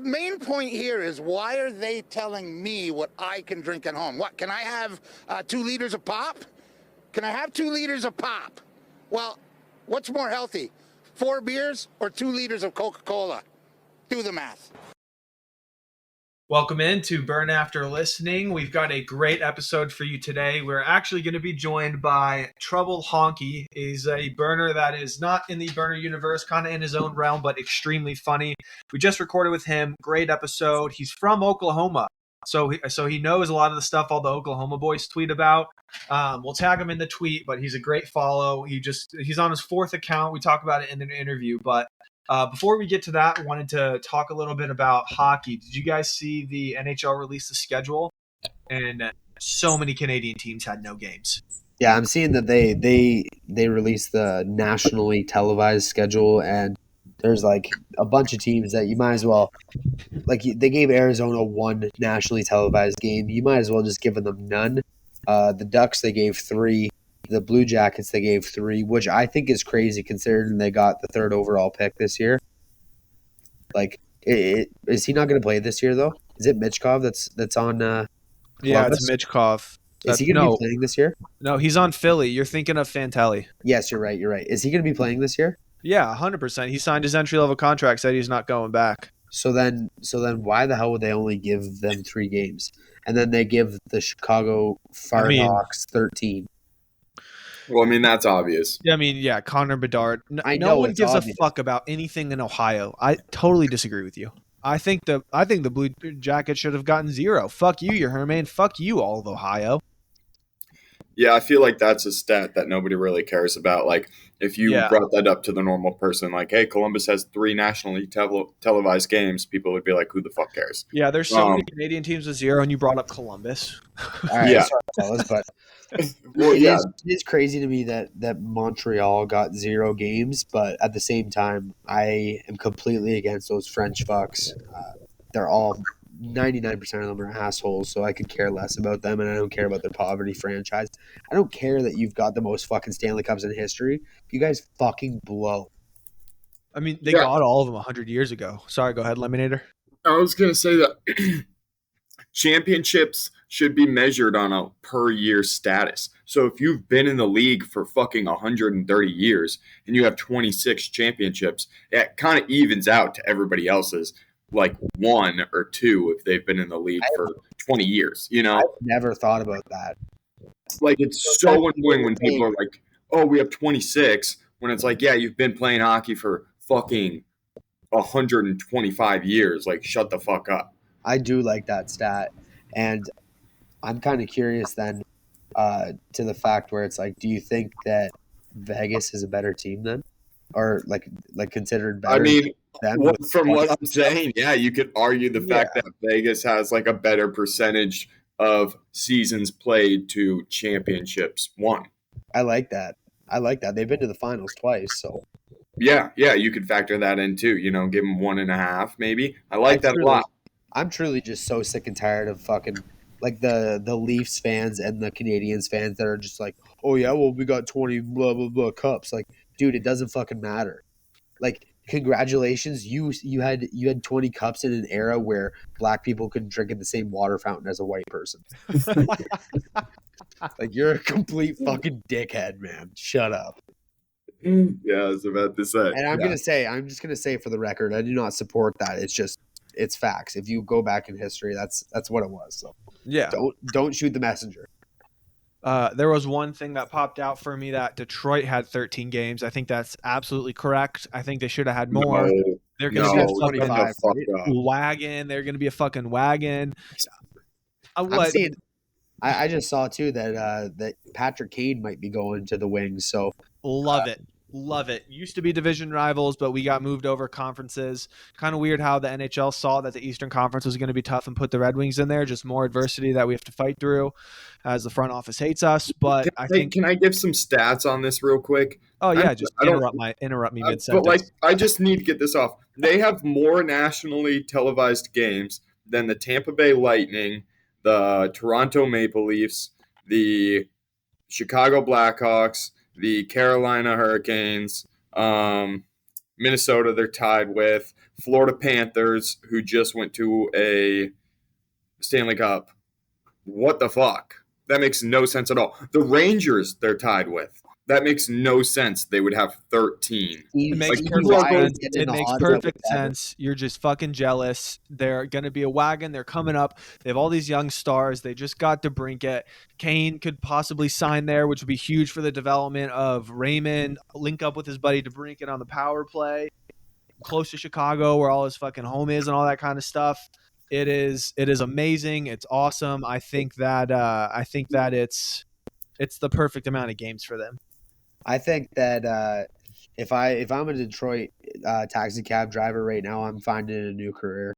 the main point here is, why are they telling me what I can drink at home? What, can I have 2 liters of pop? Can I have 2 liters of pop? Well, what's more healthy, 4 beers or 2 liters of Coca-Cola? Do the math. Welcome in to Burn After Listening. We've got a great episode for you today. We're actually going to be joined by Troubled Honky. He's a burner that is not in the burner universe, kind of in his own realm, but extremely funny. We just recorded with him. Great episode. He's from Oklahoma, so he knows a lot of the stuff all the Oklahoma boys tweet about. We'll tag him in the tweet, but he's a great follow. He's on his 4th account. We talk about it in an interview, but before we get to that, I wanted to talk a little bit about hockey. Did you guys see the NHL release the schedule? And so many Canadian teams had no games. Yeah, I'm seeing that they released the nationally televised schedule, and there's like a bunch of teams that you might as well, like, they gave Arizona 1 nationally televised game. You might as well just give them none. The Ducks, they gave 3. The Blue Jackets, they gave 3, which I think is crazy considering they got the 3rd overall pick this year. Like, is he not going to play this year, though? Is it Michkov that's on Columbus? Yeah, it's Michkov. Is he going to be playing this year? No, he's on Philly. You're thinking of Fantelli. Yes, you're right. Is he going to be playing this year? Yeah, 100%. He signed his entry-level contract, said he's not going back. So then why the hell would they only give them 3 games? And then they give the Chicago Firehawks 13. Well, I mean, that's obvious. Yeah, Connor Bedard. No one gives a fuck about anything in Ohio. I totally disagree with you. I think the Blue Jackets should have gotten 0. Fuck you, you're Herman. Fuck you, all of Ohio. Yeah, I feel like that's a stat that nobody really cares about. Like, if you brought that up to the normal person, like, hey, Columbus has 3 nationally televised games, people would be like, who the fuck cares? Yeah, there's so many Canadian teams with 0, and you brought up Columbus. All right, sorry, fellas, but it is crazy to me that Montreal got 0 games, but at the same time, I am completely against those French fucks. They're all 99% of them are assholes, so I could care less about them, and I don't care about their poverty franchise. I don't care that you've got the most fucking Stanley Cups in history. You guys fucking blow. I mean, they got all of them 100 years ago. Sorry, go ahead, Layminator. I was going to say that championships should be measured on a per-year status. So if you've been in the league for fucking 130 years and you have 26 championships, it kind of evens out to everybody else's, like 1 or 2 if they've been in the league for 20 years, you know? I've never thought about that. Like, it's so annoying when people are like, oh, we have 26, when it's like, yeah, you've been playing hockey for fucking 125 years. Like, shut the fuck up. I do like that stat, and I'm kind of curious then to the fact where it's like, do you think that Vegas is a better team then? Or like considered better? I mean, from what I'm saying, yeah, you could argue the fact that Vegas has like a better percentage of seasons played to championships won. I like that. They've been to the finals twice, so. Yeah, you could factor that in too. You know, give them 1.5 maybe. I like that a lot. I'm truly just so sick and tired of fucking like the Leafs fans and the Canadians fans that are just like, oh yeah, well we got 20 blah blah blah cups. Like, dude, it doesn't fucking matter. Like, congratulations, you had 20 cups in an era where black people couldn't drink in the same water fountain as a white person. Like, you're a complete fucking dickhead, man. Shut up. Yeah, I was about to say. And I'm just gonna say for the record, I do not support that. It's facts. If you go back in history, that's what it was. So yeah, don't shoot the messenger. There was one thing that popped out for me, that Detroit had 13 games. I think that's absolutely correct. I think they should have had more. They're going to be a 25 wagon. They're going to be a fucking wagon. I just saw too that Patrick Kane might be going to the Wings. So love it. Used to be division rivals, but we got moved over conferences. Kind of weird how the NHL saw that the Eastern Conference was going to be tough and put the Red Wings in there. Just more adversity that we have to fight through, as the front office hates us. But can I give some stats on this real quick? Oh yeah, interrupt me mid sentence. But like, I just need to get this off. They have more nationally televised games than the Tampa Bay Lightning, the Toronto Maple Leafs, the Chicago Blackhawks, the Carolina Hurricanes, Minnesota, they're tied with. Florida Panthers, who just went to a Stanley Cup. What the fuck? That makes no sense at all. The Rangers, they're tied with. That makes no sense. They would have 13. It makes Stevie perfect Y's sense. getting in It the makes hot seat perfect with that. sense. You're just fucking jealous. They're going to be a wagon. They're coming up. They have all these young stars. They just got DeBrincat. Kane could possibly sign there, which would be huge for the development of Raymond. Link up with his buddy DeBrincat on the power play. Close to Chicago, where all his fucking home is and all that kind of stuff. It is amazing. It's awesome. I think that it's the perfect amount of games for them. I think that if I'm a Detroit taxi cab driver right now, I'm finding a new career.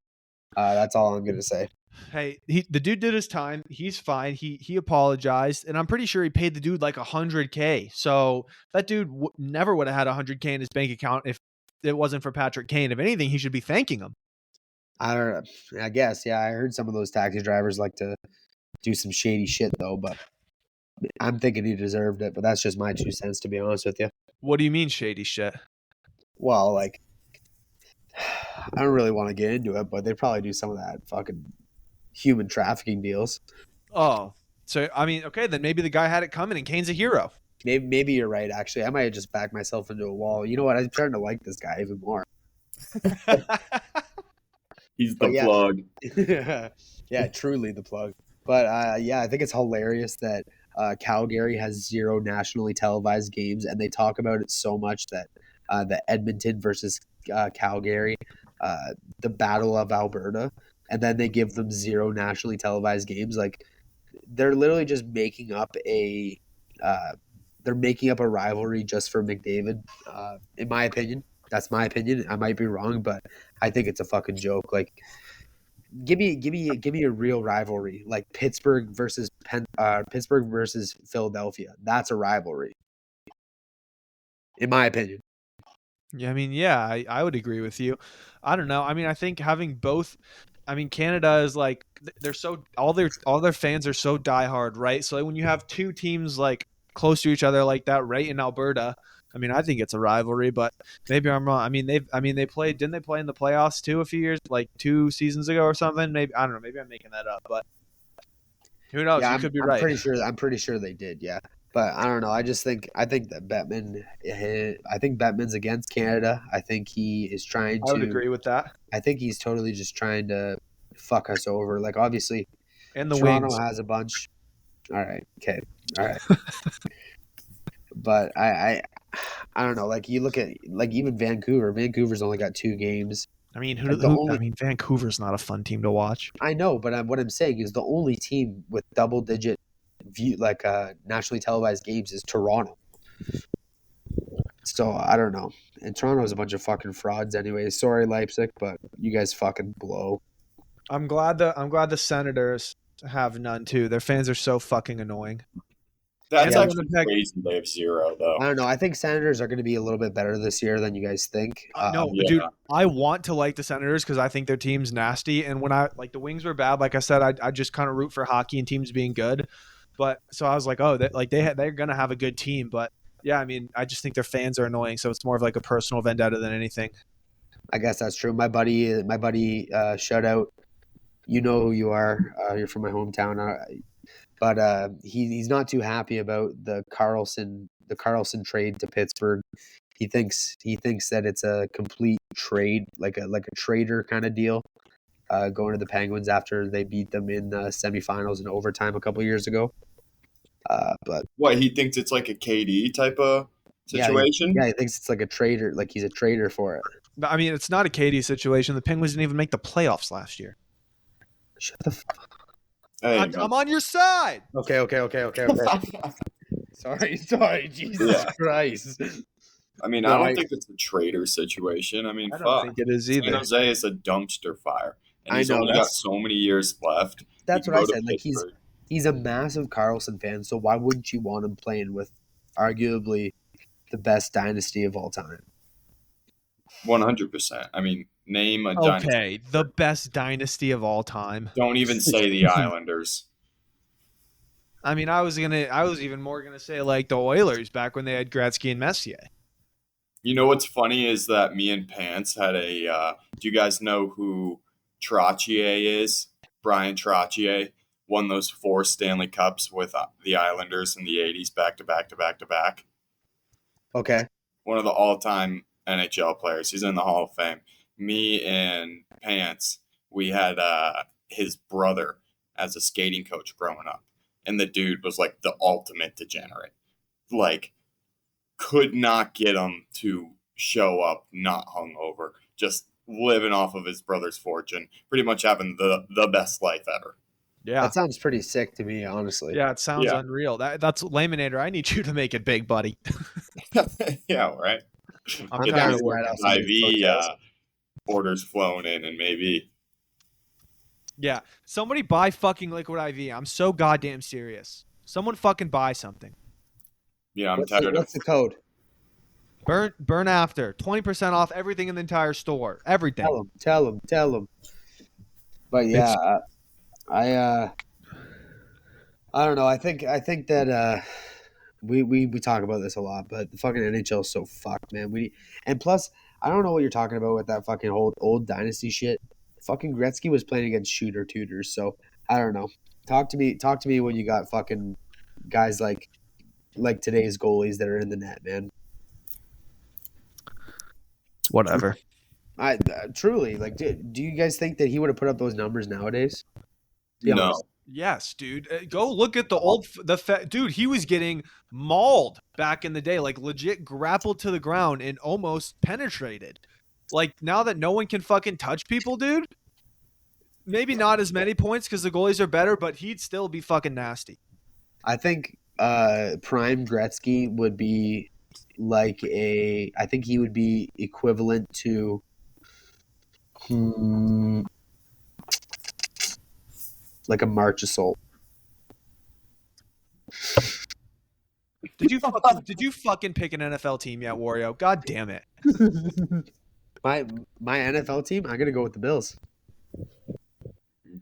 That's all I'm gonna say. Hey, the dude did his time. He's fine. He apologized, and I'm pretty sure he paid the dude like $100K. So that dude never would have had $100K in his bank account if it wasn't for Patrick Kane. If anything, he should be thanking him. I don't know. I guess, yeah. I heard some of those taxi drivers like to do some shady shit though, but I'm thinking he deserved it. But that's just my 2 cents, to be honest with you. What do you mean shady shit? Well, like, I don't really want to get into it, but they probably do some of that fucking human trafficking deals. Oh, so I mean, okay, then maybe the guy had it coming, and Kane's a hero. Maybe you're right. Actually, I might have just backed myself into a wall. You know what? I'm starting to like this guy even more. He's the plug. Yeah, truly the plug. But yeah, I think it's hilarious that Calgary has 0 nationally televised games, and they talk about it so much that the Edmonton versus Calgary, the Battle of Alberta, and then they give them 0 nationally televised games. Like, they're literally just making up a rivalry just for McDavid. In my opinion, that's my opinion. I might be wrong, but I think it's a fucking joke. Like, give me a real rivalry, like Pittsburgh versus Philadelphia. That's a rivalry, in my opinion. Yeah, I mean, yeah, I would agree with you. I don't know. I mean, I think having both. I mean, Canada is like they're so all their fans are so diehard, right? So like, when you have two teams like close to each other like that, right in Alberta, I mean, I think it's a rivalry, but maybe I'm wrong. I mean, they played. Didn't they play in the playoffs too a few years, like 2 seasons ago or something? Maybe I don't know. Maybe I'm making that up, but who knows? Yeah, You could be I'm right. pretty sure they did. Yeah, but I don't know. I think that Bettman. I think Bettman's against Canada. I think he is trying to. I would agree with that. I think he's totally just trying to fuck us over. Like, obviously, And the Toronto Wings. has a bunch. All right. Okay. All right. But I don't know. Like, you look at like even Vancouver. Vancouver's only got 2 games. I mean, I mean, Vancouver's not a fun team to watch. I know, but what I'm saying is the only team with double-digit nationally televised games is Toronto. So I don't know. And Toronto's a bunch of fucking frauds anyway. Sorry, Leipzig, but you guys fucking blow. I'm glad the Senators have none too. Their fans are so fucking annoying. That's Yeah. actually crazy. They have 0, though. I don't know. I think Senators are going to be a little bit better this year than you guys think. No, yeah. dude, I want to like the Senators because I think their team's nasty. And when I like the Wings were bad, like I said, I just kind of root for hockey and teams being good. But so I was like, oh, they're gonna have a good team. But yeah, I mean, I just think their fans are annoying. So it's more of like a personal vendetta than anything. I guess that's true. My buddy, shout out. You know who you are. You're from my hometown. But he's not too happy about the Carlson trade to Pittsburgh. He thinks that it's a complete trade, like a trader kind of deal, going to the Penguins after they beat them in the semifinals in overtime a couple years ago. But What, he thinks it's like a KD type of situation? yeah, he thinks it's like a trader, like he's a trader for it. But I mean, it's not a KD situation. The Penguins didn't even make the playoffs last year. Shut the fuck. I'm on your side. Okay. Sorry, Jesus Christ. I mean, I don't think it's a trader situation. I mean, I don't think it is either. San Jose is a dumpster fire, and I he's know, only got so many years left. That's He what can I go to said. Like, Pittsburgh. he's a massive Carlson fan, so why wouldn't you want him playing with arguably the best dynasty of all time? 100%. I mean, name a dynasty. Okay, the best dynasty of all time. Don't even say the Islanders. I mean, I was even more gonna say like the Oilers back when they had Gretzky and Messier. You know what's funny is that me and Pants had a. Do you guys know who Trottier is? Brian Trottier won those 4 Stanley Cups with the Islanders in the '80s, back to back to back to back. Okay. One of the all-time NHL players. He's in the Hall of Fame. Me and Pants, we had his brother as a skating coach growing up, and the dude was like the ultimate degenerate. Like, could not get him to show up not hungover, just living off of his brother's fortune, pretty much having the best life ever. Yeah. That sounds pretty sick to me, honestly. Yeah, it sounds unreal. That's Layminator. I need you to make it big, buddy. Yeah, right. I'm Get trying those to work out IV orders flowing in, and maybe. Yeah, somebody buy fucking Liquid IV. I'm so goddamn serious. Someone fucking buy something. Yeah, I'm What's tired the code? Burn after 20% off everything in the entire store. Everything. Tell them. But yeah, I don't know. I think that we talk about this a lot, but the fucking NHL is so fucked, man. And plus, I don't know what you're talking about with that fucking old dynasty shit. Fucking Gretzky was playing against shooter tutors, so I don't know. Talk to me when you got fucking guys like today's goalies that are in the net, man. Whatever. I truly like. Do you guys think that he would have put up those numbers nowadays? No. Yes, dude. Go look at dude. He was getting mauled back in the day, like legit grappled to the ground and almost penetrated. Like now that no one can fucking touch people, dude. Maybe not as many points because the goalies are better, but he'd still be fucking nasty. I think prime Gretzky would be I think he would be equivalent to like a March Assault. Did you fucking pick an NFL team yet, Wario? God damn it. My NFL team, I'm gonna go with the Bills.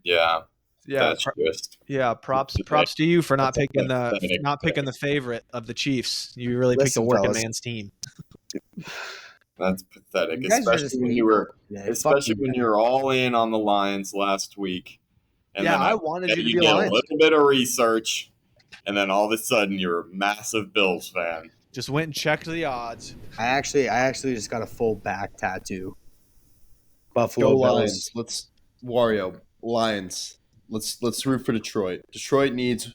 Yeah. Yeah. That's just. Yeah, props to you for not picking the favorite of the Chiefs. You really picked the working man's team. That's pathetic, You guys are just especially when you were all in on the Lions last week. And yeah, then I wanted you to be did a Lions. little bit of research, and then all of a sudden you're a massive Bills fan. Just went and checked the odds. I actually just got a full back tattoo. Buffalo Go Bills. Lions. Wario Lions. Let's root for Detroit. Detroit. It's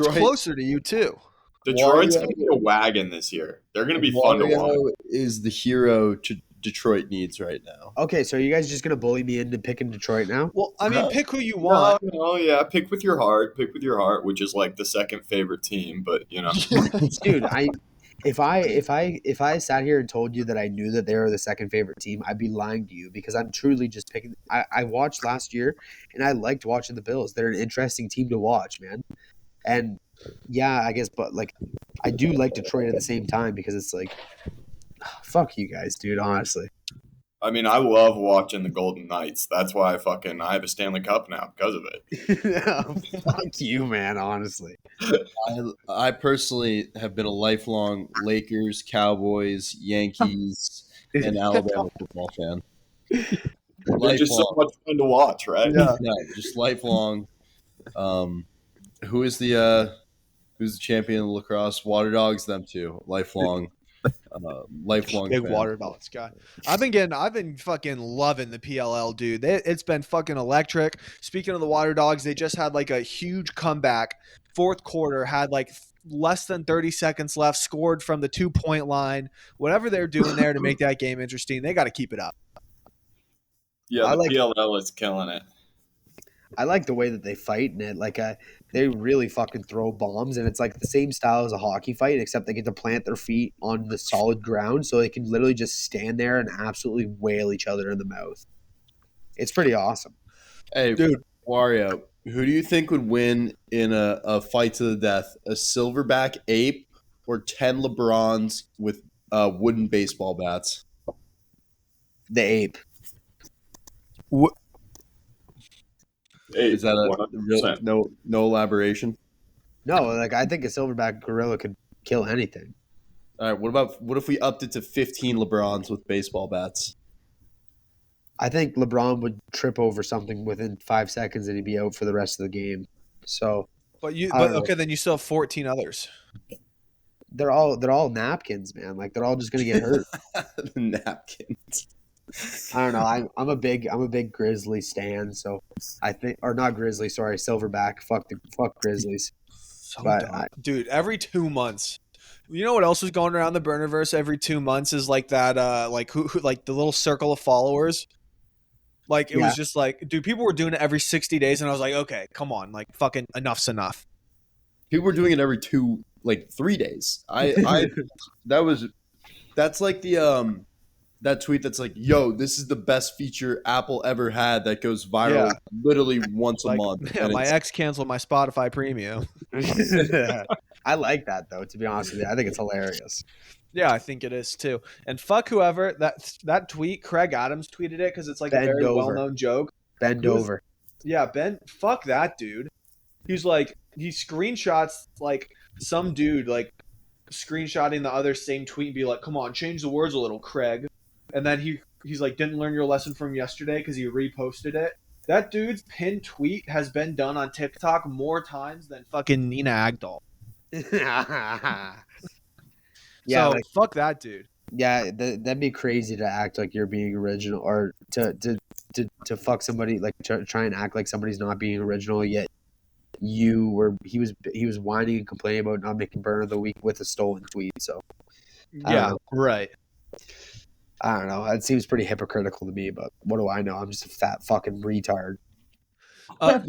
closer to you too. Detroit's Wario- going to be a wagon this year. They're going to be fun to watch. Wario is the hero Detroit needs right now. Okay, so are you guys just gonna bully me into picking Detroit now? Well, I mean, pick who you want. No, yeah, pick with your heart. Pick with your heart, which is like the second favorite team, but you know. Dude, if I sat here and told you that I knew that they were the second favorite team, I'd be lying to you because I'm truly just picking. I watched last year and I liked watching the Bills. They're an interesting team to watch, man. And yeah, I guess, but like, I do like Detroit at the same time because it's like, fuck you guys, dude. Honestly, I mean, I love watching the Golden Knights. That's why I have a Stanley Cup now because of it. fuck you, man. Honestly, I personally have been a lifelong Lakers, Cowboys, Yankees, and Alabama football fan. They're just so much fun to watch, right? Yeah, just lifelong. Who's the champion of lacrosse? Water Dogs, them too. Lifelong Big fan. water dogs guy. I've been fucking loving the PLL, dude. It's been fucking electric. Speaking of the water dogs, they just had like a huge comeback. Fourth quarter had like less than 30 seconds left, scored from the 2-point line. Whatever they're doing there to make that game interesting, they got to keep it up. Yeah, the PLL is killing it. I like the way that they fight and it they really fucking throw bombs and it's like the same style as a hockey fight except they get to plant their feet on the solid ground so they can literally just stand there and absolutely wail each other in the mouth. It's pretty awesome. Hey, dude, Wario, who do you think would win in a fight to the death? A silverback ape or 10 LeBrons with wooden baseball bats? The ape. Is that a real, no elaboration? No, like I think a silverback gorilla could kill anything. All right. What if we upped it to 15 LeBrons with baseball bats? I think LeBron would trip over something within 5 seconds and he'd be out for the rest of the game. So But I don't know. okay, then you still have 14 others. they're all napkins, man. Like they're all just gonna get hurt. The napkins. I don't know. I'm a big Grizzly stan, so I think, or not Grizzly, sorry, Silverback. Fuck Grizzlies. So But dumb. I- Dude, every 2 months. You know what else was going around the burnerverse every 2 months is like that like who like the little circle of followers. Like it Yeah. was just like, dude, people were doing it every 60 days and I was like, okay, come on, like fucking enough's enough. People were doing it every 3 days. That's like the that tweet that's like, yo, this is the best feature Apple ever had that goes viral literally once a Like, month. yeah, And my it's- ex canceled my Spotify premium. I like that though. To be honest with you, I think it's hilarious. Yeah, I think it is too. And fuck whoever that tweet, Craig Adams tweeted it because it's like a Bend very over. well-known joke. Bend Who is- over. Yeah, Ben, fuck that dude. He's like, he screenshots like some dude like screenshotting the other same tweet and be like, come on, change the words a little, Craig. And then he's like, didn't learn your lesson from yesterday because he reposted it. That dude's pinned tweet has been done on TikTok more times than fucking Nina Agdal. Yeah, So like, fuck that dude. yeah, that'd be crazy to act like you're being original, or to fuck somebody, like try and act like somebody's not being original. Yet he was whining and complaining about not making burner of the week with a stolen tweet. So I don't Yeah, know. right. I don't know. It seems pretty hypocritical to me, but what do I know? I'm just a fat fucking retard. On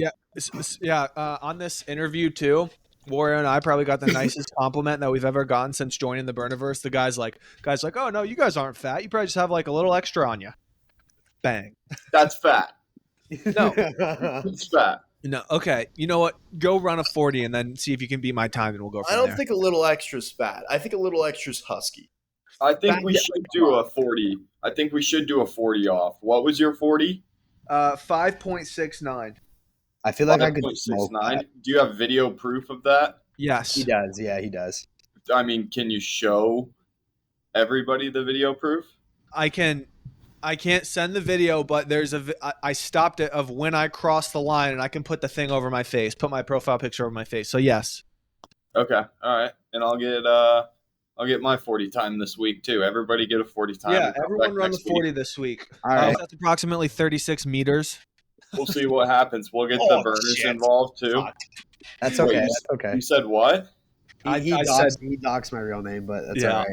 this interview too, Wario and I probably got the nicest compliment that we've ever gotten since joining the Burniverse. The guy's like, oh no, you guys aren't fat. You probably just have like a little extra on you. Bang. That's fat. No. That's fat. No. Okay. You know what? Go run a 40 and then see if you can beat my time, and we'll go from I don't there. think a little extra's fat. I think a little extra's husky. I think we should do a 40. I think we should do a 40 off. What was your 40? 5.69. I feel like I could smoke 5.69. that. Do you have video proof of that? Yes. He does. Yeah, he does. I mean, can you show everybody the video proof? I can't send the video, but I stopped it of when I crossed the line, and I can put the thing over my face, put my profile picture over my face. So yes. Okay, all right, and I'll get my 40 time this week too. Everybody get a 40 time. Yeah, and come everyone back run the next week. 40 this week. All right. That's approximately 36 meters. We'll see what happens. We'll get Oh, the burners shit. involved too. Fuck. That's Wait, okay. you- That's okay. You said what? He I docks my real name, but that's Yeah. all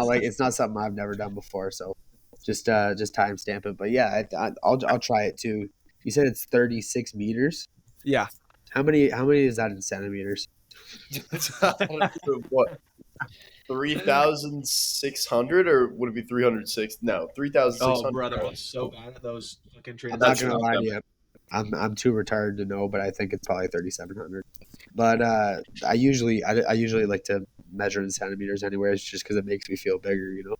right. It's not something I've never done before, so just timestamp it. But yeah, I'll try it too. You said it's 36 meters. Yeah. How many is that in centimeters? What? 3,600 or would it be 306? No, 3,600. Oh, brother, I'm so bad at those fucking I'm transitions. not That's gonna not lie to bad. you. I'm too retarded to know, but I think it's probably 3,700. But I usually like to measure in centimeters anyways, just because it makes me feel bigger, you know.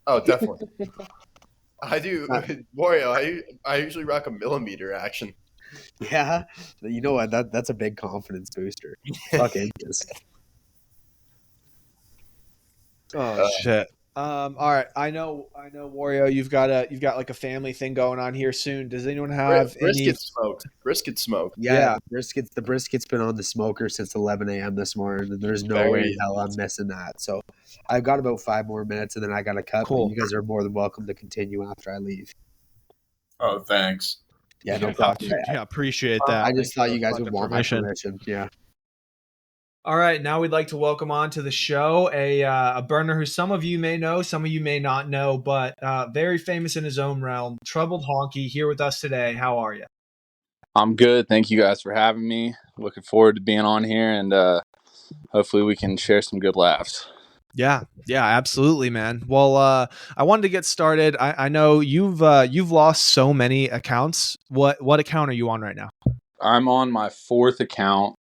Oh, definitely. I do. Wario, I usually rock a millimeter action. Yeah, you know what? That's a big confidence booster. Fuck inches. Oh shit. All right. I know, Wario. You've got like a family thing going on here soon. Does anyone have any? Brisket smoked. Brisket smoked. Yeah, the brisket's been on the smoker since 11 a.m. this morning, and there's no way in hell I'm missing that. So I've got about 5 more minutes, and then I got to cut. Cool. But you guys are more than welcome to continue after I leave. Oh, thanks. Yeah, no problem. Yeah, appreciate that. I just thought you guys Fucking would want my permission. Yeah. All right, now we'd like to welcome on to the show a burner who some of you may know, some of you may not know, but very famous in his own realm. Troubled Honky here with us today. How are you? I'm good. Thank you guys for having me. Looking forward to being on here, and hopefully we can share some good laughs. Yeah, absolutely, man. Well, I wanted to get started. I know you've lost so many accounts. What account are you on right now? I'm on my 4th account.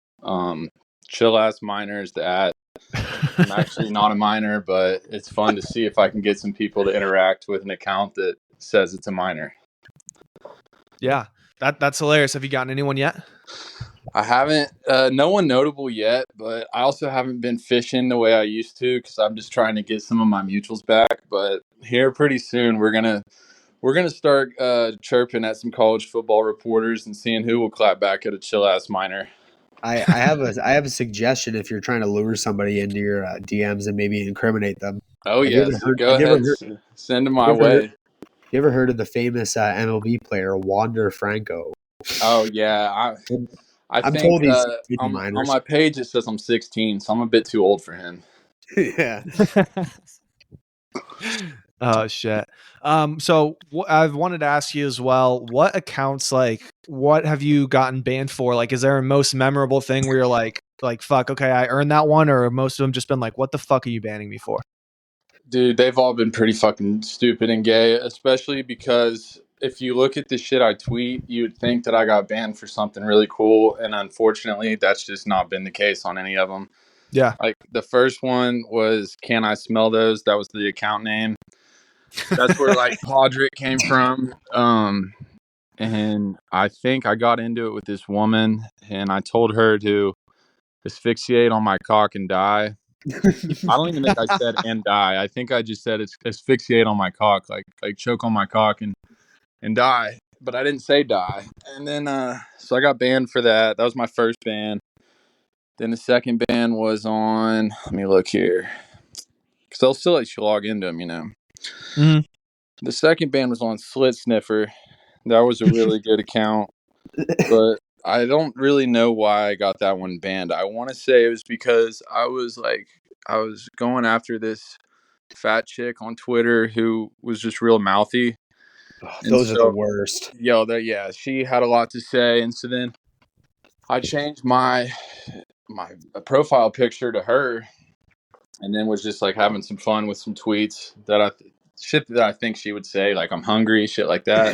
Chill ass miners that I'm actually not a miner, but it's fun to see if I can get some people to interact with an account that says it's a miner. Yeah, that's hilarious. Have you gotten anyone yet? I haven't, no one notable yet, but I also haven't been fishing the way I used to because I'm just trying to get some of my mutuals back. But here pretty soon, we're gonna start chirping at some college football reporters and seeing who will clap back at a chill ass minor. I have a suggestion if you're trying to lure somebody into your DMs and maybe incriminate them. Oh Have you ever yes, heard? go ahead, send them my way. You ever heard of the famous MLB player Wander Franco? Oh yeah, I I'm think told he's on minors. my page it says I'm 16, so I'm a bit too old for him. Yeah. Oh shit. So I've wanted to ask you as well, what accounts, like, what have you gotten banned for? Like, is there a most memorable thing where you're like fuck, okay, I earned that one, or most of them just been like, what the fuck are you banning me for? Dude, they've all been pretty fucking stupid and gay, especially because if you look at the shit I tweet, you would think that I got banned for something really cool, and unfortunately, that's just not been the case on any of them. Yeah. Like the first one was "Can I smell those?" That was the account name. That's where like Podrick came from. And I think I got into it with this woman, and I told her to asphyxiate on my cock and die. I don't even think I said and die. I think I just said asphyxiate on my cock, like choke on my cock and die. But I didn't say die. And then so I got banned for that. That was my first ban. Then the second ban was on, let me look here, because they'll still let you log into them, you know. Mhm. The second ban was on Slit Sniffer. That was a really good account, but I don't really know why I got that one banned. I want to say it was because I was going after this fat chick on Twitter who was just real mouthy. And Those are the so, worst. yeah, she had a lot to say, and so then I changed my profile picture to her, and then was just like having some fun with some tweets shit that I think she would say, like I'm hungry, shit like that.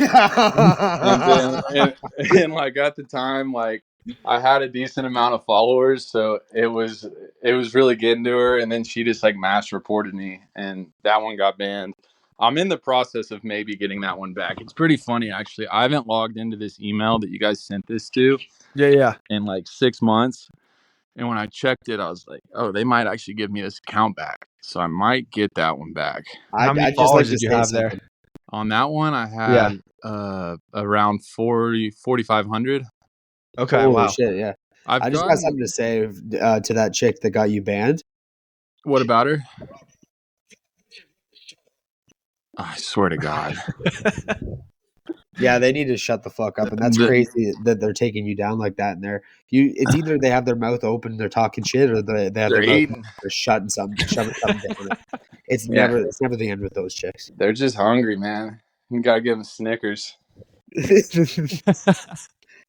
And then and like at the time, like I had a decent amount of followers, so it was really getting to her. And then she just like mass reported me, and that one got banned. I'm in the process of maybe getting that one back. It's pretty funny actually. I haven't logged into this email that you guys sent this to Yeah. in like 6 months. And when I checked it, I was like, oh, they might actually give me this account back. So I might get that one back. How many I'd just like followers to did you say have there? something. On that one, I had around 4,500. Okay. Holy Wow. shit, yeah. I've I just got gotten. something to say to that chick that got you banned. What about her? I swear to God. Yeah, they need to shut the fuck up, and that's crazy that they're taking you down like that. And it's either they have their mouth open, they're talking shit, or they have They're their mouth eating. they're shoving something down. It's Yeah, never the end with those chicks. they're just hungry, man. You gotta give them Snickers.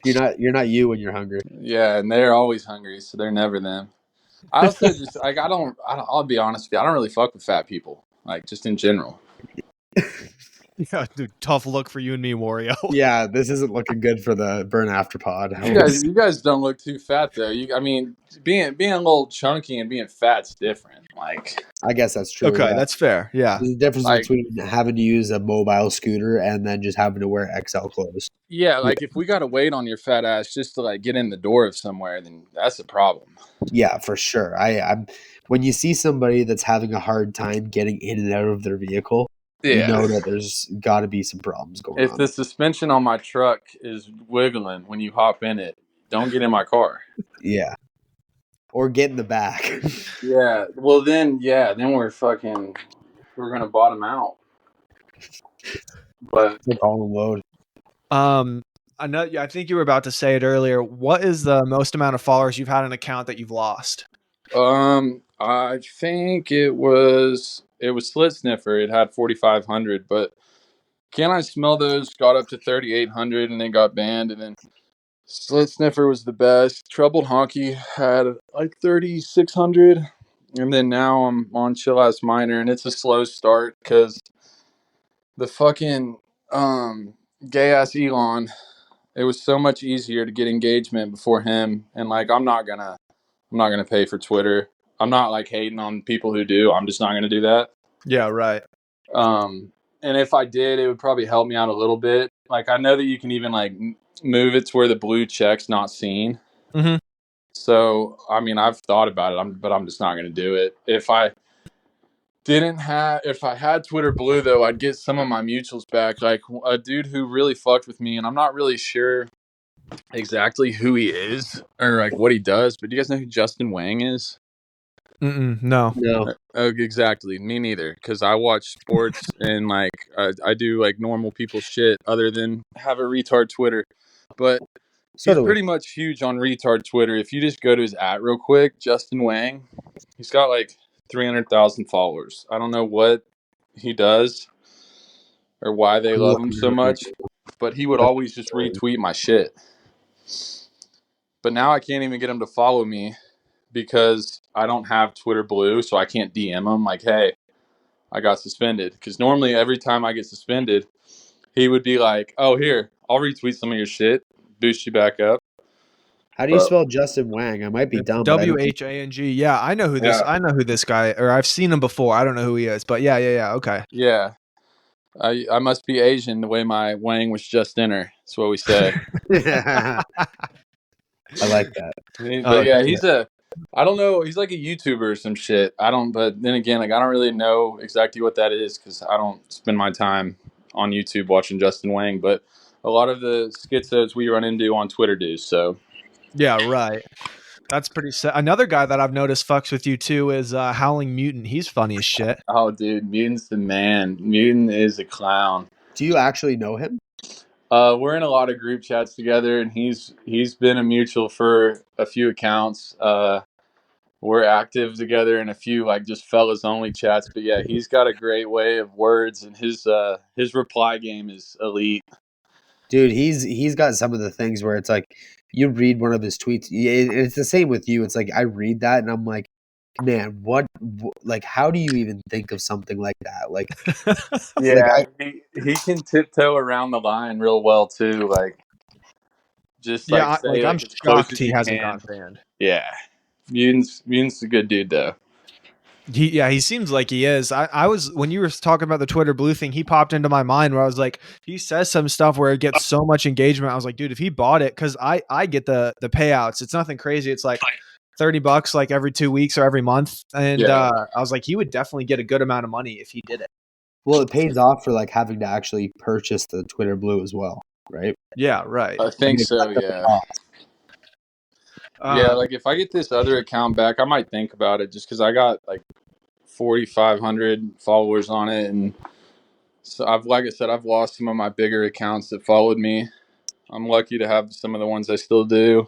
You're not you when you're hungry. Yeah, and they're always hungry, so they're never them. I also just like I'll be honest with you. I don't really fuck with fat people, like just in general. Yeah, dude, tough look for you and me, Wario. Yeah, this isn't looking good for the burn after pod. You guys don't look too fat though. I mean, being a little chunky and being fat's different. Like, I guess that's true. Okay, yeah. that's fair. Yeah. There's a difference Like- between having to use a mobile scooter and then just having to wear XL clothes. yeah, like if we gotta wait on your fat ass just to like get in the door of somewhere, then that's a problem. Yeah, for sure. I'm when you see somebody that's having a hard time getting in and out of their vehicle, you Yeah. know that there's got to be some problems going If on. the suspension on my truck is wiggling when you hop in it, don't get in my car. Yeah, or get in the back. Yeah. Well, then we're gonna bottom out. But All load. I know. I think you were about to say it earlier. What is the most amount of followers you've had an account that you've lost? I think it was Slit Sniffer. It had 4,500, but Can I Smell Those got up to 3,800 and then got banned, and then Slit Sniffer was the best. Troubled Honky had like 3,600, and then now I'm on Chill Ass Minor, and it's a slow start because the fucking gay ass Elon. It was so much easier to get engagement before him, and like I'm not gonna pay for Twitter. I'm not like hating on people who do. I'm just not gonna do that. Yeah, right. And if I did, it would probably help me out a little bit. Like I know that you can even like move it to where the blue check's not seen. Mhm. So, I mean, I've thought about it, but I'm just not going to do it. If I had Twitter Blue though, I'd get some of my mutuals back. Like a dude who really fucked with me, and I'm not really sure exactly who he is or like what he does, but do you guys know who Justin Wang is? No. No. Exactly. Me neither. Because I watch sports and like I do like normal people shit other than have a retard Twitter. But So he's do we. pretty much huge on retard Twitter. If you just go to his real quick, Justin Wang, he's got like 300,000 followers. I don't know what he does or why they love him so much, but he would always just retweet my shit. But now I can't even get him to follow me because I don't have Twitter Blue, so I can't DM him like, hey, I got suspended. Because normally every time I get suspended, he would be like, oh, here, I'll retweet some of your shit, boost you back up. How do you But spell Justin Wang? I might be It's dumb, but I don't. Whang. Yeah, I know who this. Yeah. I know who this guy, or I've seen him before. I don't know who he is, but yeah. Okay. yeah, I must be Asian the way my Wang was just in her. That's what we say. I like that. But yeah, I don't know, he's like a YouTuber or some shit. But then again, like I don't really know exactly what that is because I don't spend my time on YouTube watching Justin Wang. But a lot of the schizos we run into on Twitter do. So Yeah, right. That's pretty. Another guy that I've noticed fucks with you too is Howling Mutant. He's funny as shit. oh, dude, Mutant's the man. Mutant is a clown. Do you actually know him? We're in a lot of group chats together, and he's been a mutual for a few accounts. We're active together in a few like just fellas only chats. But yeah, he's got a great way of words, and his reply game is elite. Dude, he's got some of the things where it's like you read one of his tweets. It's the same with you. It's like I read that and I'm like, man, like how do you even think of something like that? Like, Yeah, he can tiptoe around the line real well too. Like just like say I'm like as close shocked as he you hasn't can. gotten banned. Yeah, Mutant's a good dude though. He seems like he is. I was when you were talking about the Twitter Blue thing, he popped into my mind where I was like, he says some stuff where it gets so much engagement. I was like, dude, if he bought it, because I get the payouts. It's nothing crazy. It's like $30 like every 2 weeks or every month. And Yeah. I was like, he would definitely get a good amount of money if he did it. well, it pays off for like having to actually purchase the Twitter Blue as well, right? Yeah, right. I think so. Yeah. Yeah, like if I get this other account back, I might think about it just because I got like 4,500 followers on it, and so like I said, I've lost some of my bigger accounts that followed me. I'm lucky to have some of the ones I still do.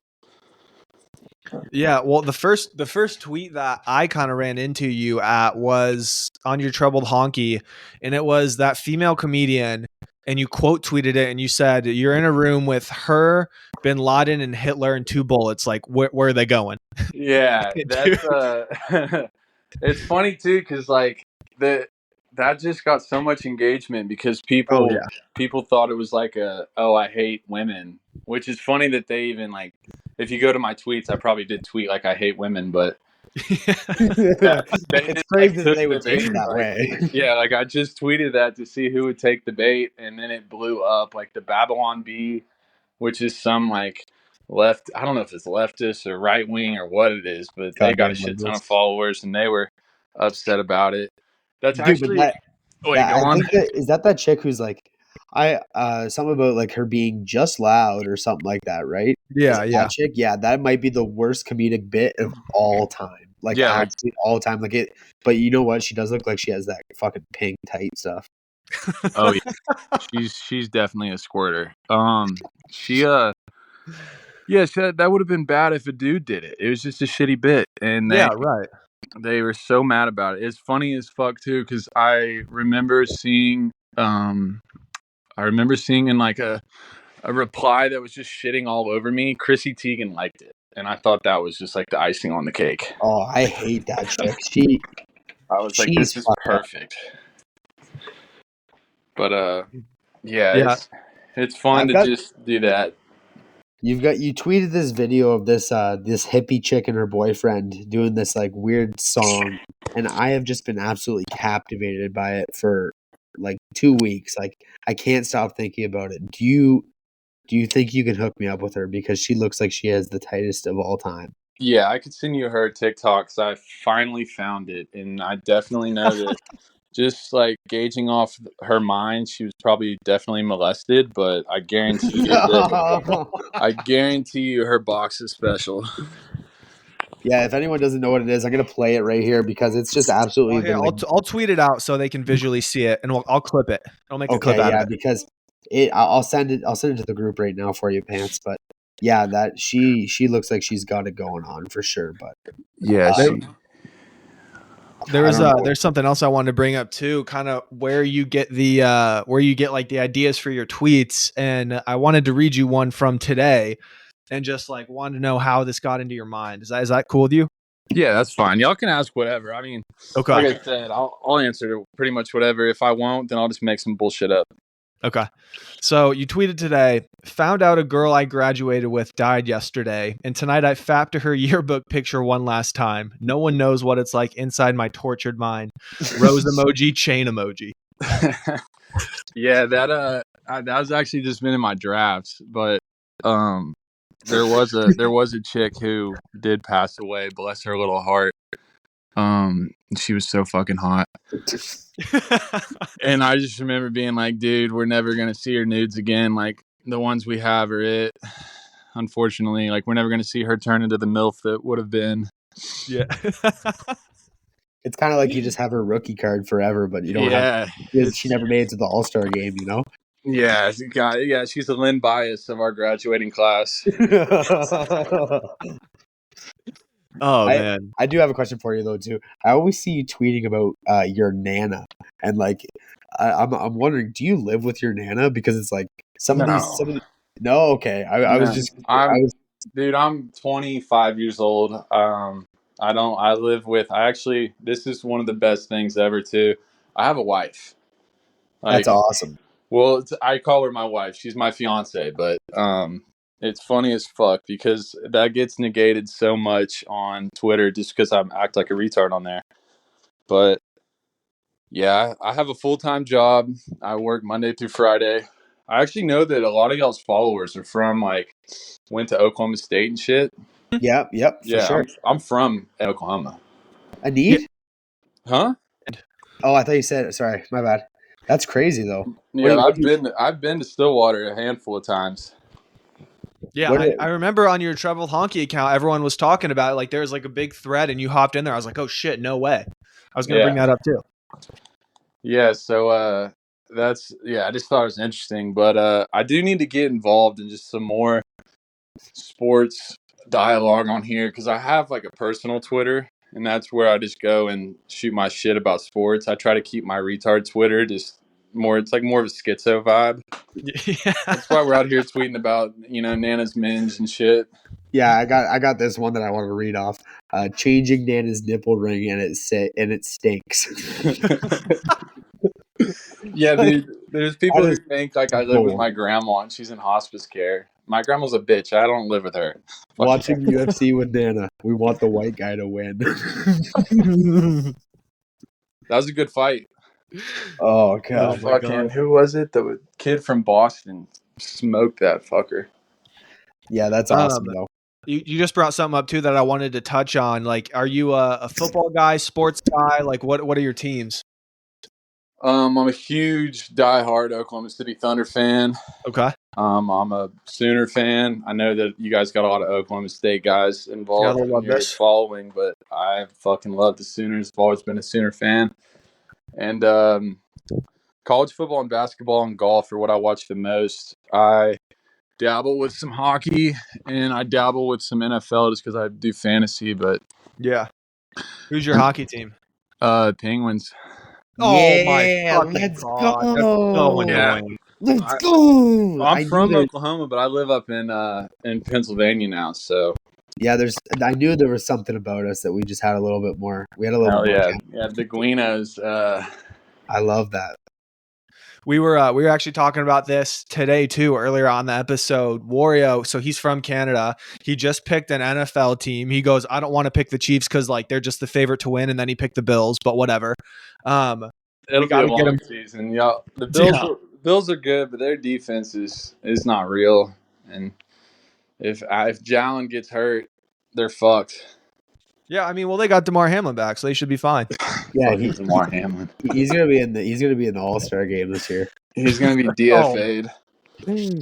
Yeah, well, the first tweet that I kind of ran into you at was on your Troubled Honky, and it was that female comedian, and you quote tweeted it, and you said you're in a room with her, Bin Laden, and Hitler, and 2 bullets. Like, where are they going? Yeah, that's it's funny too because like that just got so much engagement because people thought it was like I hate women, which is funny that they even like if you go to my tweets I probably did tweet like I hate women, but yeah, they It's just, crazy that took they the would take bait, it that like, way. yeah, like I just tweeted that to see who would take the bait, and then it blew up like the Babylon Bee, which is some like left. I don't know if it's leftist or right wing or what it is, but they got a Goddamn shit ton liberals. of followers, and they were upset about it. That's Dude, but actually. Wait, go I on. think that chick who's like something about like her being just loud or something like that, right? Is Yeah, it yeah. that chick? Yeah, that might be the worst comedic bit of all time. Like Yeah, like- absolutely all time. Like it, but you know what? She does look like she has that fucking pink tight stuff. Oh yeah, she's definitely a squirter. She yeah, that would have been bad if a dude did it. It was just a shitty bit, and Right. they were so mad about it. It's funny as fuck too, because I remember seeing in like a reply that was just shitting all over me. Chrissy Teigen liked it, and I thought that was just like the icing on the cake. Oh, I hate that chick. I was like, She's this is fucked up. perfect. But yeah, Yeah. it's fun to just do that. You tweeted this video of this hippie chick and her boyfriend doing this like weird song, and I have just been absolutely captivated by it for like 2 weeks. Like I can't stop thinking about it. Do Do you think you can hook me up with her because she looks like she has the tightest of all time? Yeah, I could send you her TikTok because I finally found it, and I definitely know that just like gauging off her mind, she was probably definitely molested. But I guarantee you her box is special. Yeah, if anyone doesn't know what it is, I'm gonna play it right here because it's just absolutely Well, here, I'll tweet it out so they can visually see it, and I'll clip it. I'll make a clip out of it. because I'll send it to the group right now for you, Pants. But yeah, that she looks like she's got it going on for sure. But Yeah, there's something else I wanted to bring up too, kind of where you get like the ideas for your tweets, and I wanted to read you one from today, and just like wanted to know how this got into your mind. Is that cool with you? Yeah, that's fine. Y'all can ask whatever. I mean, Okay. Like I said, I'll answer pretty much whatever. If I won't, then I'll just make some bullshit up. Okay. So you tweeted today, found out a girl I graduated with died yesterday, and tonight I fapped to her yearbook picture one last time. No one knows what it's like inside my tortured mind. Rose emoji, chain emoji. Yeah, that was actually just been in my drafts, but there was a chick who did pass away, bless her little heart. She was so fucking hot. And I just remember being like, dude, we're never gonna see her nudes again. Like the ones we have are it. Unfortunately, like we're never gonna see her turn into the MILF that would have been. Yeah. it's kind of like you just have her rookie card forever, but you don't have. She never made it to the All-Star game, you know. Yeah, she's the Lynn Bias of our graduating class. Man, I do have a question for you though too. I always see you tweeting about your nana, and like I'm wondering, do you live with your nana? Because it's like some of these. No, okay. Dude, I'm 25 years old. This is one of the best things ever too. I have a wife. That's awesome. Well, I call her my wife. She's my fiance, but it's funny as fuck because that gets negated so much on Twitter just because I act like a retard on there. But yeah, I have a full-time job. I work Monday through Friday. I actually know that a lot of y'all's followers are from went to Oklahoma State and shit. Yep, for sure. I'm from Oklahoma. A need? Huh? Oh, I thought you said it. Sorry, my bad. That's crazy though. Yeah, I've been to Stillwater a handful of times. Yeah, I remember on your Troubled Honky account, everyone was talking about it. Like there was like a big thread, and you hopped in there. I was like, oh shit, no way. I was gonna bring that up too. Yeah, so I just thought it was interesting, but I do need to get involved in just some more sports dialogue on here because I have like a personal Twitter, and that's where I just go and shoot my shit about sports. I try to keep my retard Twitter just more. It's like more of a schizo vibe. Yeah. That's why we're out here tweeting about Nana's minge and shit. Yeah, I got this one that I want to read off. Changing Nana's nipple ring and it stinks. Yeah, dude. There's people who think like I live with my grandma and she's in hospice care. My grandma's a bitch. I don't live with her. Watching UFC with Nana. We want the white guy to win. That was a good fight. Oh god! Who was it? The kid from Boston smoked that fucker. Yeah, that's awesome though. You just brought something up too that I wanted to touch on. Like, are you a football guy, sports guy? Like, what are your teams? I'm a huge diehard Oklahoma City Thunder fan. Okay. I'm a Sooner fan. I know that you guys got a lot of Oklahoma State guys involved in your following, but I fucking love the Sooners. I've always been a Sooner fan. And college football and basketball and golf are what I watch the most. I dabble with some hockey and I dabble with some NFL just because I do fantasy. But yeah, who's your hockey team? Penguins. Oh my fucking god! Go. That's so annoying. Let's go. I'm from Oklahoma, but I live up in Pennsylvania now. So yeah, I knew there was something about us that we just had a little bit more. We had a little. The Guinos. I love that. We were actually talking about this today too, earlier on the episode. Wario, so he's from Canada. He just picked an NFL team. He goes, I don't want to pick the Chiefs because like they're just the favorite to win, and then he picked the Bills, but whatever. It'll be a long season. Yeah, the Bills are good, but their defense is not real. And if Jalen gets hurt, they're fucked. Yeah, I mean, well, they got DeMar Hamlin back, so they should be fine. Yeah, Fucking DeMar Hamlin. he's gonna be in the All-Star game this year. He's gonna be DFA'd. He's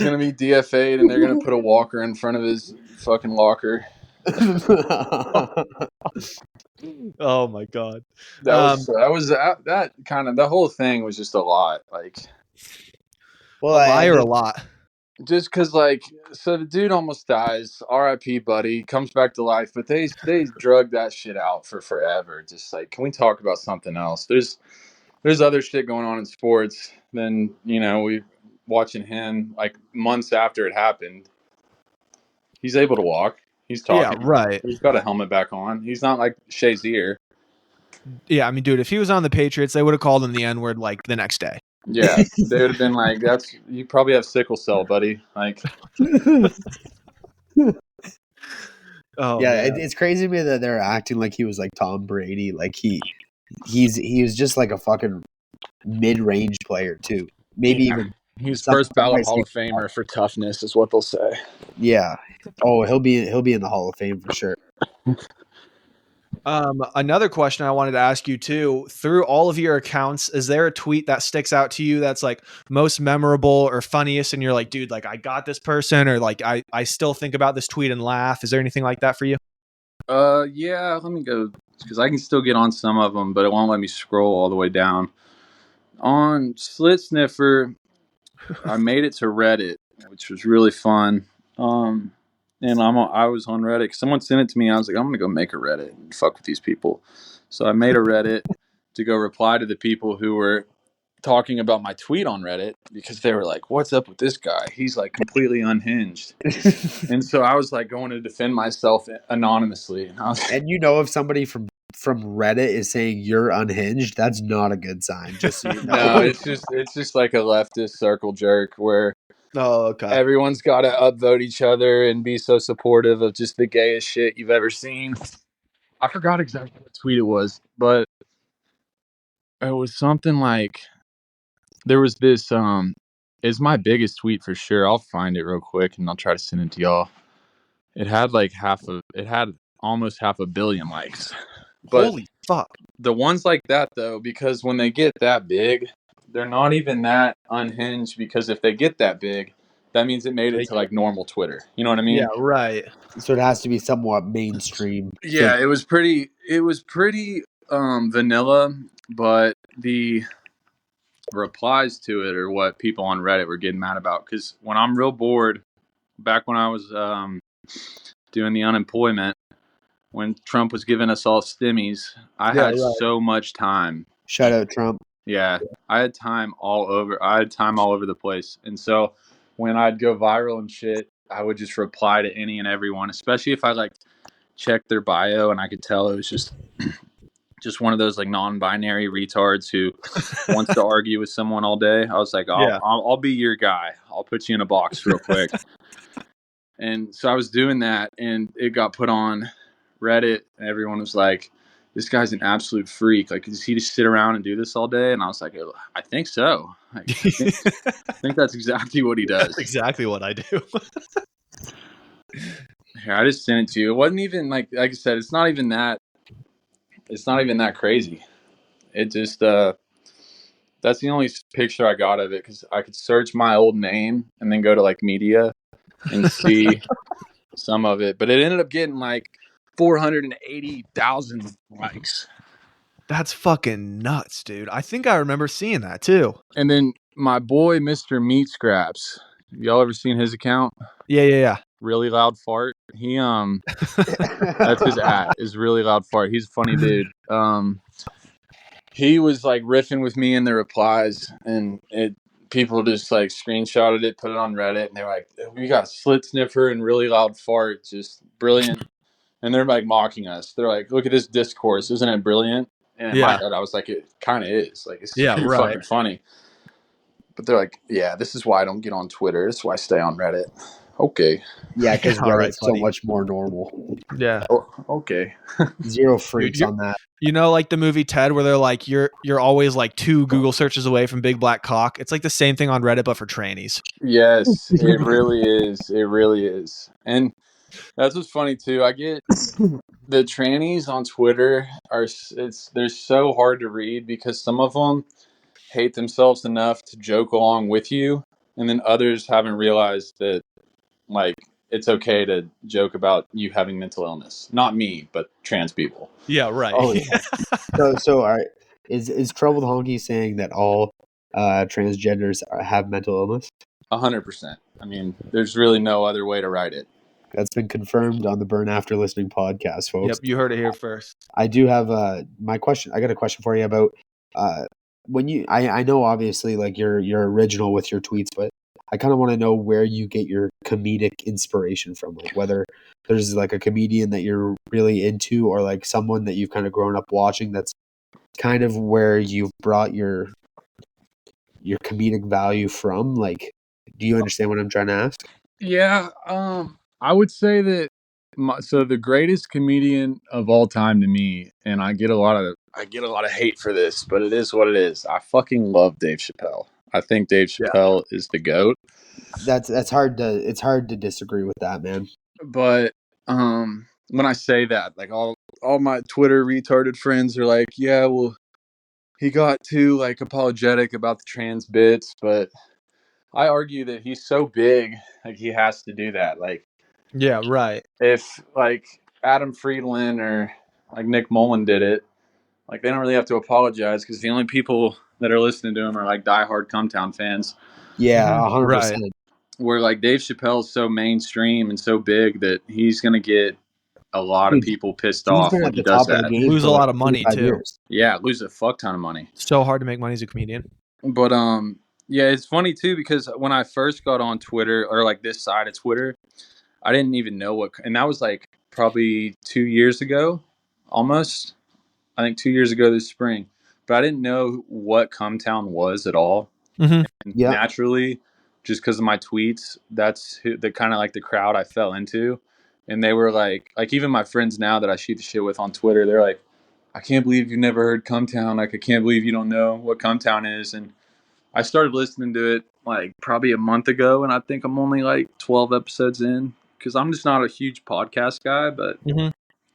gonna be DFA'd, and they're gonna put a walker in front of his fucking locker. Oh my god. That kind of the whole thing was just a lot. Like, Well, A lie or a lot? just because, like, so the dude almost dies. R.I.P. buddy, comes back to life, but they drug that shit out for forever. Just like, can we talk about something else? There's other shit going on in sports than, we watching him like months after it happened. He's able to walk. He's talking. Yeah, right. He's got a helmet back on. He's not like Shazier. Yeah, I mean, dude, if he was on the Patriots, they would have called him the N-word like the next day. Yeah, they would have been like, you probably have sickle cell, buddy. Like, Oh yeah, man. it's crazy to me that they're acting like he was like Tom Brady. Like he was just like a fucking mid-range player too. Maybe even he's some- first ballot some- Hall of Famer for toughness, is what they'll say. yeah. Oh, he'll be in the Hall of Fame for sure. Another question I wanted to ask you too, through all of your accounts, is there a tweet that sticks out to you that's like most memorable or funniest and you're like, dude, like I got this person, or like I still think about this tweet and laugh? Is there anything like that for you? Yeah, let me go, because I can still get on some of them, but it won't let me scroll all the way down. On Slit Sniffer, I made it to Reddit, which was really fun. And I was on Reddit 'cause someone sent it to me. I was like, I'm gonna go make a Reddit and fuck with these people. So I made a Reddit to go reply to the people who were talking about my tweet on Reddit, because they were like, what's up with this guy? He's like completely unhinged. And so I was like going to defend myself anonymously. And I was And if somebody from Reddit is saying you're unhinged, that's not a good sign. Just so you know. no, it's just like a leftist circle jerk where Oh, okay. everyone's got to upvote each other and be so supportive of just the gayest shit you've ever seen. I forgot exactly what tweet it was, but it was something like, there was this, it's my biggest tweet for sure. I'll find it real quick and I'll try to send it to y'all. It had almost 500 million likes. But Holy fuck. the ones like that, though, because when they get that big, they're not even that unhinged, because if they get that big, that means it made it to like normal Twitter. You know what I mean? Yeah, right. So it has to be somewhat mainstream. Yeah, it was pretty vanilla, but the replies to it are what people on Reddit were getting mad about. Because when I'm real bored, back when I was doing the unemployment, when Trump was giving us all stimmies, I had so much time. Shout out Trump. Yeah, I had time all over the place. And so when I'd go viral and shit, I would just reply to any and everyone, especially if I like checked their bio and I could tell it was just one of those like non-binary retards who wants to argue with someone all day. I was like, I'll be your guy. I'll put you in a box real quick. And so I was doing that, and it got put on Reddit, and everyone was like, this guy's an absolute freak. Like, does he just sit around and do this all day? And I was like, I think so. I think that's exactly what he does. That's exactly what I do. Here, I just sent it to you. It wasn't even like I said, it's not even that crazy. It just that's the only picture I got of it, because I could search my old name and then go to like media and see some of it, but it ended up getting like 480,000 likes. That's fucking nuts, dude. I think I remember seeing that too. And then my boy Mr. Meat Scraps, y'all ever seen his account? Yeah. Really Loud Fart. He that's his is Really Loud Fart. He's a funny dude. He was like riffing with me in the replies, and people just like screenshotted it, put it on Reddit, and they're like, we got Slit Sniffer and Really Loud Fart, just brilliant. And they're like mocking us. They're like, look at this discourse, isn't it brilliant? And in my head, I was like, it kind of is. Like, it's fucking funny. But they're like, yeah, this is why I don't get on Twitter. This is why I stay on Reddit. Okay. Yeah, because All right, Reddit's so buddy. much more normal. Yeah. Oh, okay. Zero freaks you- on that. You know, like the movie Ted, where they're like, you're always like 2 Google searches away from big black cock. It's like the same thing on Reddit, but for trannies. Yes, it really is. It really is. And that's what's funny too. I get the trannies on Twitter they're so hard to read because some of them hate themselves enough to joke along with you, and then others haven't realized that like it's okay to joke about you having mental illness. Not me, but trans people. Yeah, right. Oh yeah. So all right, is Troubled Honky saying that all transgenders have mental illness? 100%. I mean, there's really no other way to write it. That's been confirmed on the Burn After Listening podcast, folks. Yep, you heard it here first. I do have my question. I got a question for you about when you. I know obviously like you're original with your tweets, but I kind of want to know where you get your comedic inspiration from. Like whether there's like a comedian that you're really into, or like someone that you've kind of grown up watching. That's kind of where you've brought your comedic value from. Like, do you understand what I'm trying to ask? Yeah, I would say that so the greatest comedian of all time to me, and I get a lot of hate for this, but it is what it is. I fucking love Dave Chappelle. I think Dave Chappelle is the GOAT. That's hard to it's hard to disagree with that, man. But when I say that, like all my Twitter retarded friends are like, yeah, well, he got too like apologetic about the trans bits, but I argue that he's so big, like he has to do that. Like Yeah, right. if like Adam Friedland or like Nick Mullen did it, like they don't really have to apologize because the only people that are listening to him are like diehard Cumtown fans. Yeah, Mhm. 100%. Where like Dave Chappelle's so mainstream and so big that he's gonna get a lot of Dude, people pissed He's off been when at he the does top of the that. game Lose for a like lot of money 25 too. years. Yeah, lose a fuck ton of money. So hard to make money as a comedian. But yeah, it's funny too because when I first got on Twitter or like this side of Twitter, I didn't even know what, and that was like probably 2 years ago, almost. I think 2 years ago this spring, but I didn't know what Cumtown was at all. Mm-hmm. And Yeah. naturally, just because of my tweets, that's the kind of like the crowd I fell into, and they were like even my friends now that I shoot the shit with on Twitter, they're like, I can't believe you've never heard Cumtown. Like I can't believe you don't know what Cumtown is, and I started listening to it like probably a month ago, and I think I'm only like 12 episodes in because I'm just not a huge podcast guy, but Mm-hmm.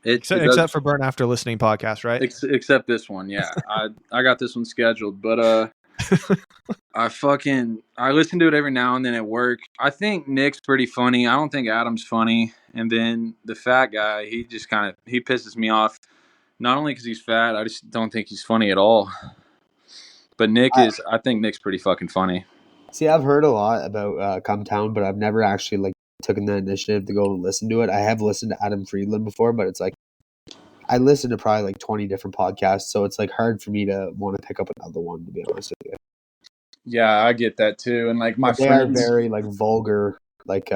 it does, Except for Burn After Listening podcast, right? except this one. Yeah, I got this one scheduled, but I listen to it every now and then at work. I think Nick's pretty funny. I don't think Adam's funny, and then the fat guy, he just he pisses me off. Not only because he's fat, I just don't think he's funny at all. But I think Nick's pretty fucking funny. See, I've heard a lot about Cumtown, but I've never actually like taken the initiative to go and listen to it. I have listened to Adam Friedland before, but it's like I listen to probably like 20 different podcasts, so it's like hard for me to want to pick up another one, to be honest with you. Yeah, I get that too. And like my But they are friends, very like vulgar, like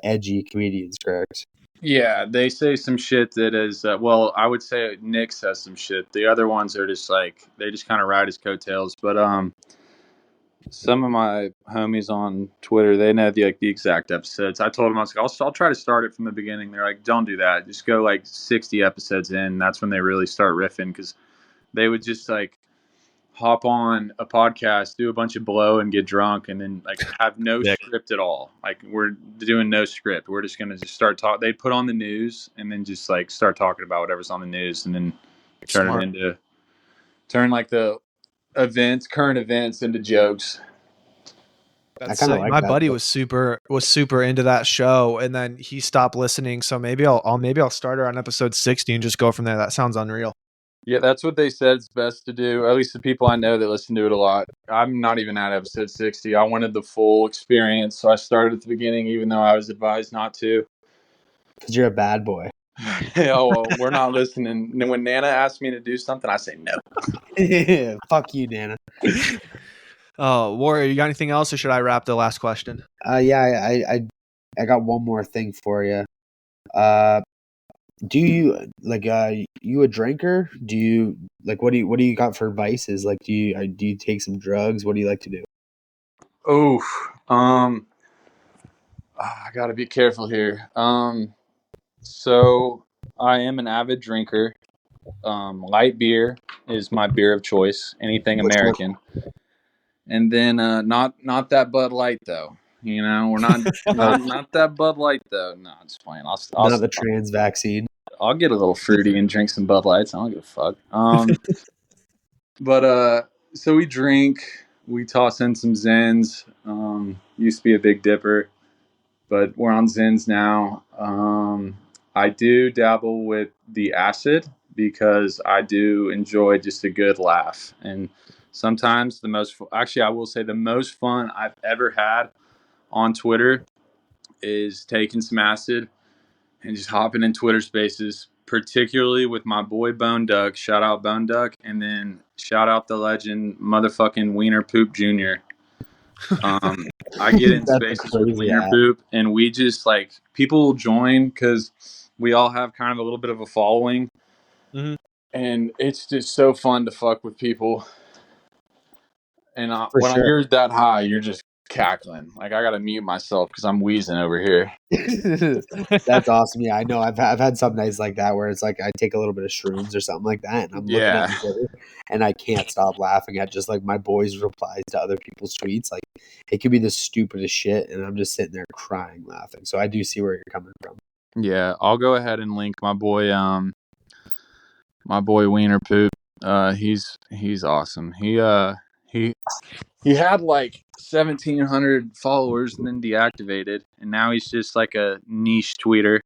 edgy comedians, correct? yeah, they say some shit that is well, I would say Nick says some shit. The other ones are just like they just kind of ride his coattails. But some of my homies on Twitter, they know the exact episodes. I told them I was like, I'll try to start it from the beginning. They're like, don't do that. Just go like 60 episodes in. That's when they really start riffing because they would just like hop on a podcast, do a bunch of blow, and get drunk, and then like have no script at all. Like we're doing no script. We're just gonna just start talk. They put on the news and then just like start talking about whatever's on the news, and then turn like the current events into jokes. That's I kinda sick. like My that, buddy though. was super into that show, and then he stopped listening. So maybe I'll start her on episode 60 and just go from there. That sounds unreal. Yeah, that's what they said it's best to do. At least the people I know that listen to it a lot. I'm not even at episode 60. I wanted the full experience, so I started at the beginning, even though I was advised not to. Because you're a bad boy. Oh, well, we're not listening. And when Nana asks me to do something, I say no. Fuck you, Nana. Warrior, you got anything else, or should I wrap the last question? Yeah, I got one more thing for you. Do you like you a drinker? Do you like what do you got for vices? Like do you take some drugs? What do you like to do? Oh, I got to be careful here. So I am an avid drinker. Light beer is my beer of choice. Anything Which one? American. And then not that Bud Light though. You know, we're not that Bud Light though. No, I'm just playing. Not the trans vaccine. I'll get a little fruity and drink some Bud Lights. I don't give a fuck. But so we drink. We toss in some Zins. Used to be a Big Dipper, but we're on Zins now. I do dabble with the acid because I do enjoy just a good laugh. And sometimes I will say the most fun I've ever had on Twitter is taking some acid and just hopping in Twitter spaces, particularly with my boy Bone Duck. Shout out Bone Duck. And then shout out the legend motherfucking Wiener Poop Jr. I get in spaces with Wiener Poop, and we just like people will join because we all have kind of a little bit of a following, and it's just so fun to fuck with people. And when you're that high, you're just cackling. Like I gotta mute myself because I'm wheezing over here. That's awesome. Yeah, I know. I've had some nights like that where it's like I take a little bit of shrooms or something like that, and I'm looking at Twitter, and I can't stop laughing at just like my boys' replies to other people's tweets. Like it could be the stupidest shit, and I'm just sitting there crying laughing. So I do see where you're coming from. Yeah, I'll go ahead and link my boy Wiener Poop. He's awesome. He had like 1,700 followers and then deactivated, and now he's just like a niche tweeter.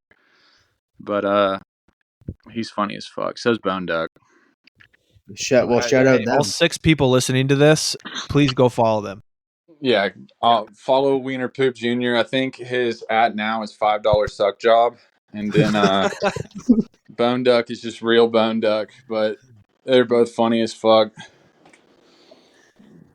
But he's funny as fuck. So's Bone Duck. Shout out them. All 6 people listening to this, please go follow them. Yeah, follow Wiener Poop Jr. I think his @ now is $5 suck job, and then Bone Duck is just real Bone Duck. But they're both funny as fuck.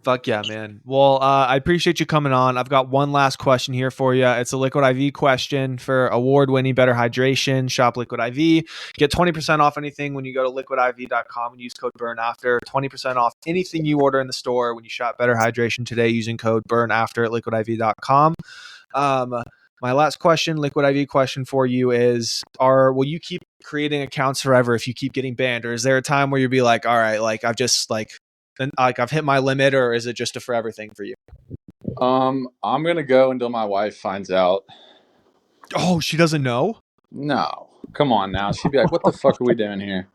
Fuck yeah, man. Well, I appreciate you coming on. I've got one last question here for you. It's a LiquidIV question for award-winning better hydration. Shop LiquidIV. Get 20% off anything when you go to liquidiv.com and use code BURNAFTER. 20% off anything you order in the store when you shop better hydration today using code BURNAFTER at liquidiv.com. My last question, LiquidIV question for you is, will you keep creating accounts forever if you keep getting banned? Or is there a time where you'll be like, all right, like I've hit my limit, or is it just a forever thing for you? I'm gonna go until my wife finds out. Oh, she doesn't know? No, come on now. She'd be like, "What the fuck are we doing here?"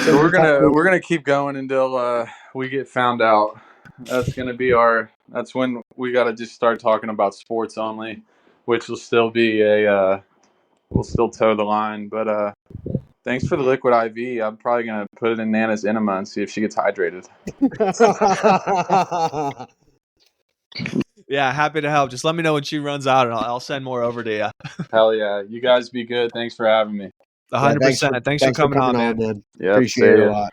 So we're gonna keep going until we get found out. That's gonna be That's when we gotta just start talking about sports only, which will still be we'll still toe the line, but thanks for the LiquidIV. I'm probably going to put it in Nana's enema and see if she gets hydrated. Yeah, happy to help. Just let me know when she runs out, and I'll send more over to you. Hell yeah. You guys be good. Thanks for having me. 100%. Thanks for coming on, man. Yeah, appreciate it a lot.